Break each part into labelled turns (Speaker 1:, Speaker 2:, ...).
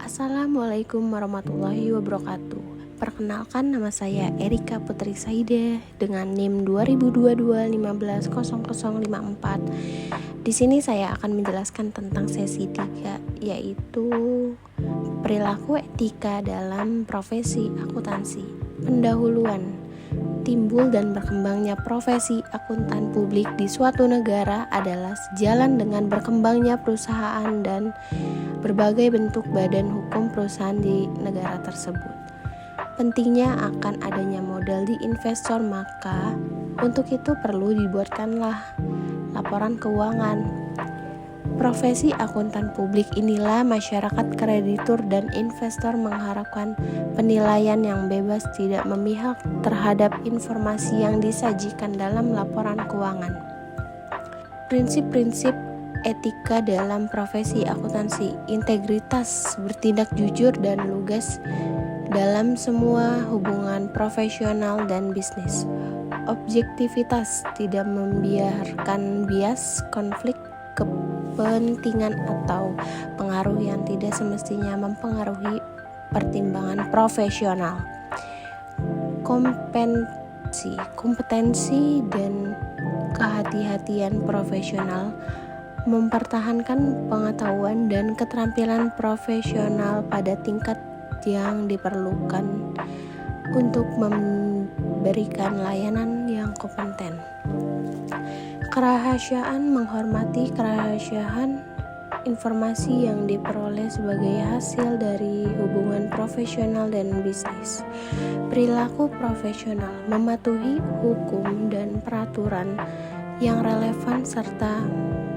Speaker 1: Assalamualaikum warahmatullahi wabarakatuh. Perkenalkan, nama saya Erika Putri Saida dengan NIM 2022150054. Di sini saya akan menjelaskan tentang sesi 3, yaitu perilaku etika dalam profesi akuntansi. Pendahuluan. Timbul dan berkembangnya profesi akuntan publik di suatu negara adalah sejalan dengan berkembangnya perusahaan dan berbagai bentuk badan hukum perusahaan di negara tersebut. Pentingnya akan adanya modal di investor, maka untuk itu perlu dibuatkanlah laporan keuangan. Profesi akuntan publik inilah masyarakat kreditur dan investor mengharapkan penilaian yang bebas, tidak memihak terhadap informasi yang disajikan dalam laporan keuangan. Prinsip-prinsip etika dalam profesi akuntansi: integritas, bertindak jujur dan lugas dalam semua hubungan profesional dan bisnis. Objektivitas, tidak membiarkan bias, konflik kepentingan atau pengaruh yang tidak semestinya mempengaruhi pertimbangan profesional. Kompetensi dan kehati-hatian profesional, mempertahankan pengetahuan dan keterampilan profesional pada tingkat yang diperlukan untuk memberikan layanan yang kompeten. Kerahasiaan, menghormati kerahasiaan informasi yang diperoleh sebagai hasil dari hubungan profesional dan bisnis. Perilaku profesional, mematuhi hukum dan peraturan yang relevan serta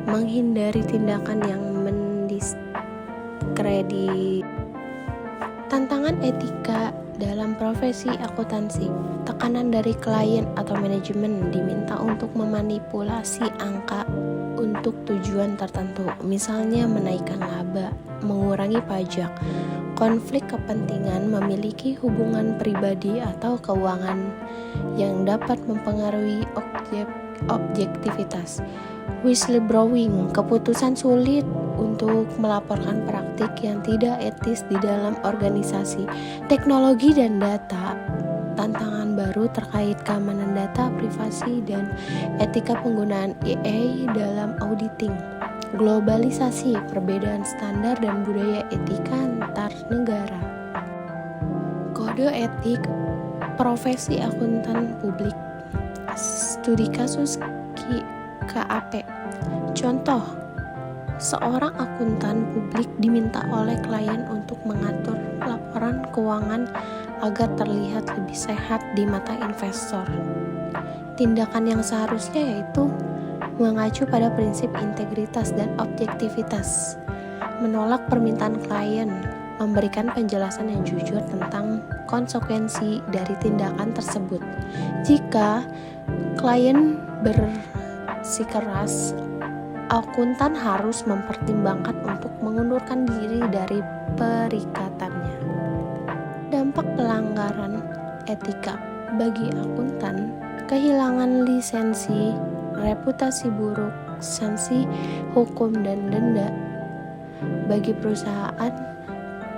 Speaker 1: menghindari tindakan yang mendiskredit. Tantangan etika dalam profesi akuntansi. Tekanan dari klien atau manajemen, diminta untuk memanipulasi angka untuk tujuan tertentu, misalnya menaikkan laba, mengurangi pajak. Konflik kepentingan, memiliki hubungan pribadi atau keuangan yang dapat mempengaruhi objektivitas. Whistleblowing, keputusan sulit untuk melaporkan praktik yang tidak etis di dalam organisasi. Teknologi dan data, tantangan baru terkait keamanan data, privasi, dan etika penggunaan AI dalam auditing. Globalisasi, perbedaan standar dan budaya etika antar negara. Kode etik profesi akuntan publik. Studi kasus KAP. Contoh, seorang akuntan publik diminta oleh klien untuk mengatur laporan keuangan agar terlihat lebih sehat di mata investor. Tindakan yang seharusnya yaitu mengacu pada prinsip integritas dan objektivitas, menolak permintaan klien, memberikan penjelasan yang jujur tentang konsekuensi dari tindakan tersebut. Jika klien bersikeras, akuntan harus mempertimbangkan untuk mengundurkan diri dari perikatannya. Dampak pelanggaran etika bagi akuntan: kehilangan lisensi, reputasi buruk, sanksi hukum dan denda. Bagi perusahaan,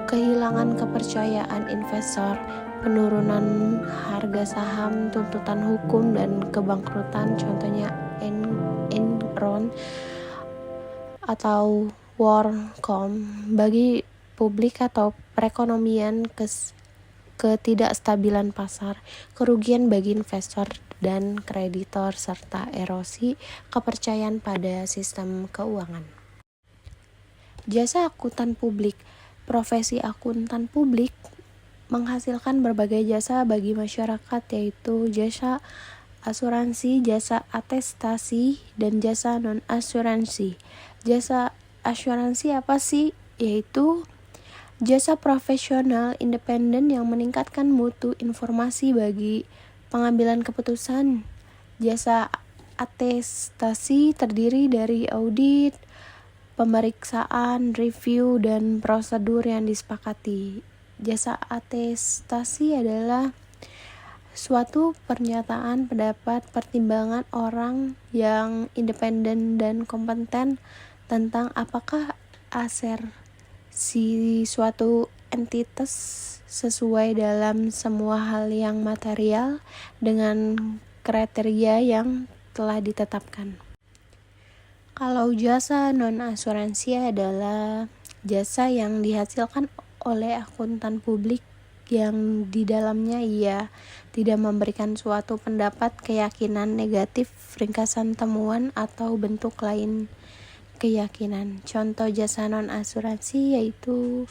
Speaker 1: kehilangan kepercayaan investor, penurunan harga saham, tuntutan hukum dan kebangkrutan, contohnya Enron atau WorldCom. Bagi publik atau perekonomian, ketidakstabilan pasar, kerugian bagi investor dan kreditor, serta erosi kepercayaan pada sistem keuangan. Jasa akuntan publik. Profesi akuntan publik menghasilkan berbagai jasa bagi masyarakat, yaitu jasa asuransi, jasa atestasi, dan jasa non-asuransi. Jasa asuransi apa sih? Yaitu jasa profesional independen yang meningkatkan mutu informasi bagi pengambilan keputusan. Jasa atestasi terdiri dari audit, pemeriksaan, review, dan prosedur yang disepakati. Jasa atestasi adalah suatu pernyataan pendapat pertimbangan orang yang independen dan kompeten tentang apakah aset si suatu entitas sesuai dalam semua hal yang material dengan kriteria yang telah ditetapkan. Kalau jasa non-asuransi adalah jasa yang dihasilkan oleh akuntan publik yang di dalamnya ia tidak memberikan suatu pendapat, keyakinan negatif, ringkasan temuan, atau bentuk lain keyakinan. Contoh jasa non-asuransi yaitu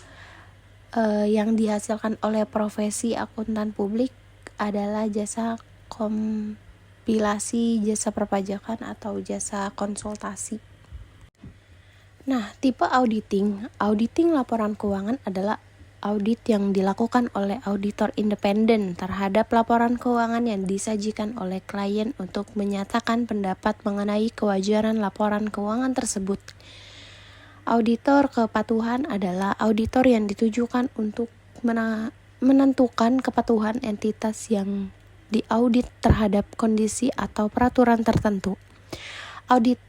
Speaker 1: yang dihasilkan oleh profesi akuntan publik adalah jasa kompilasi, jasa perpajakan, atau jasa konsultasi. Nah, tipe auditing laporan keuangan adalah audit yang dilakukan oleh auditor independen terhadap laporan keuangan yang disajikan oleh klien untuk menyatakan pendapat mengenai kewajaran laporan keuangan tersebut. Auditor kepatuhan adalah auditor yang ditujukan untuk menentukan kepatuhan entitas yang diaudit terhadap kondisi atau peraturan tertentu. Audit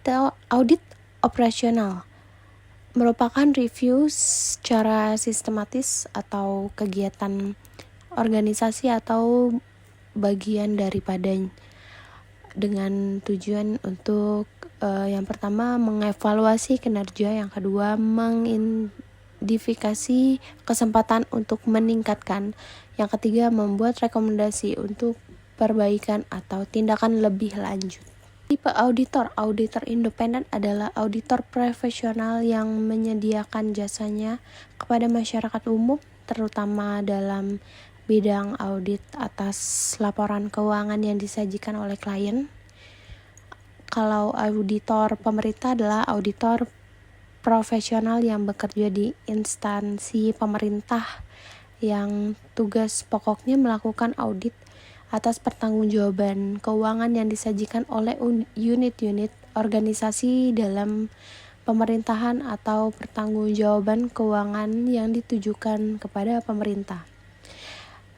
Speaker 1: operasional merupakan review secara sistematis atau kegiatan organisasi atau bagian daripadanya dengan tujuan untuk yang pertama mengevaluasi kinerja, yang kedua mengidentifikasi kesempatan untuk meningkatkan, yang ketiga membuat rekomendasi untuk perbaikan atau tindakan lebih lanjut. Tipe auditor independen adalah auditor profesional yang menyediakan jasanya kepada masyarakat umum, terutama dalam bidang audit atas laporan keuangan yang disajikan oleh klien. Kalau auditor pemerintah adalah auditor profesional yang bekerja di instansi pemerintah yang tugas pokoknya melakukan audit atas pertanggungjawaban keuangan yang disajikan oleh unit-unit organisasi dalam pemerintahan atau pertanggungjawaban keuangan yang ditujukan kepada pemerintah.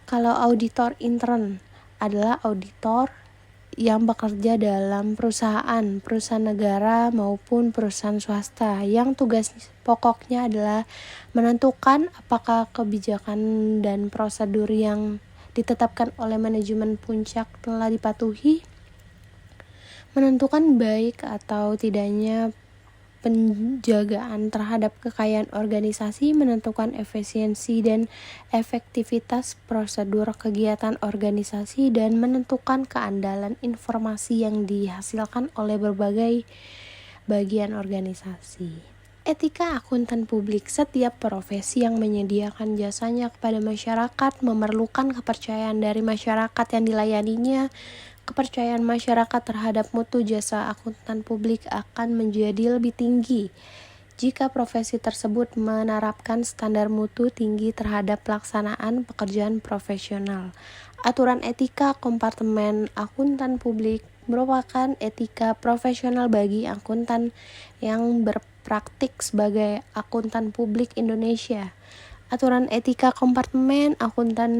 Speaker 1: Kalau auditor intern adalah auditor yang bekerja dalam perusahaan negara maupun perusahaan swasta yang tugas pokoknya adalah menentukan apakah kebijakan dan prosedur yang ditetapkan oleh manajemen puncak telah dipatuhi, menentukan baik atau tidaknya penjagaan terhadap kekayaan organisasi, menentukan efisiensi dan efektivitas prosedur kegiatan organisasi, dan menentukan keandalan informasi yang dihasilkan oleh berbagai bagian organisasi. Etika akuntan publik. Setiap profesi yang menyediakan jasanya kepada masyarakat memerlukan kepercayaan dari masyarakat yang dilayaninya. Kepercayaan masyarakat terhadap mutu jasa akuntan publik akan menjadi lebih tinggi jika profesi tersebut menerapkan standar mutu tinggi terhadap pelaksanaan pekerjaan profesional. Aturan etika kompartemen akuntan publik merupakan etika profesional bagi akuntan yang berpraktik sebagai akuntan publik Indonesia. Aturan etika kompartemen akuntan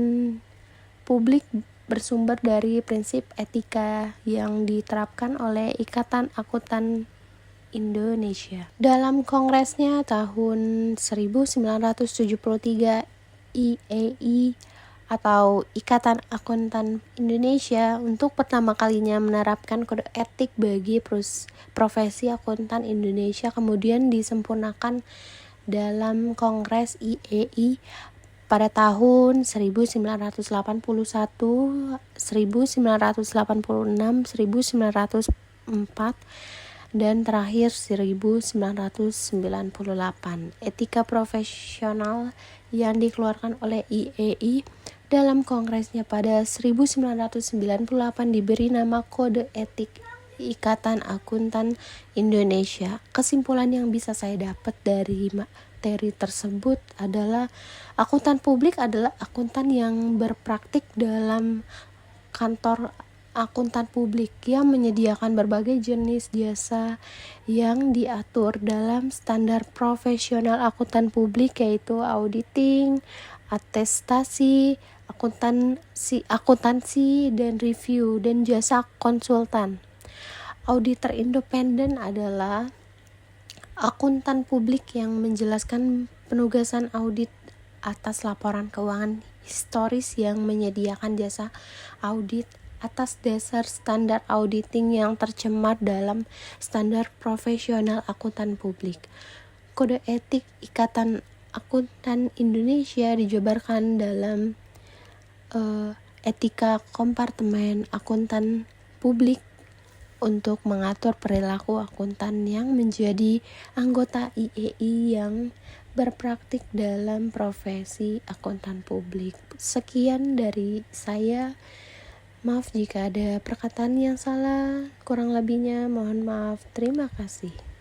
Speaker 1: publik bersumber dari prinsip etika yang diterapkan oleh Ikatan Akuntan Indonesia. Dalam kongresnya tahun 1973, IAI atau Ikatan Akuntan Indonesia untuk pertama kalinya menerapkan kode etik bagi profesi akuntan Indonesia, kemudian disempurnakan dalam Kongres IAI pada tahun 1981, 1986, 1904, dan terakhir 1998. Etika profesional yang dikeluarkan oleh IAI dalam kongresnya pada 1998 diberi nama Kode Etik Ikatan Akuntan Indonesia. Kesimpulan yang bisa saya dapat dari materi tersebut adalah akuntan publik adalah akuntan yang berpraktik dalam kantor akuntan publik yang menyediakan berbagai jenis jasa yang diatur dalam standar profesional akuntan publik, yaitu auditing, atestasi, akuntansi dan review, dan jasa konsultan. Auditor independen adalah akuntan publik yang menjelaskan penugasan audit atas laporan keuangan historis yang menyediakan jasa audit atas dasar standar auditing yang tercemar dalam standar profesional akuntan publik. Kode etik Ikatan Akuntan Indonesia dijabarkan dalam etika kompartemen akuntan publik untuk mengatur perilaku akuntan yang menjadi anggota IEI yang berpraktik dalam profesi akuntan publik. Sekian dari saya. Maaf jika ada perkataan yang salah, kurang lebihnya mohon maaf. Terima kasih.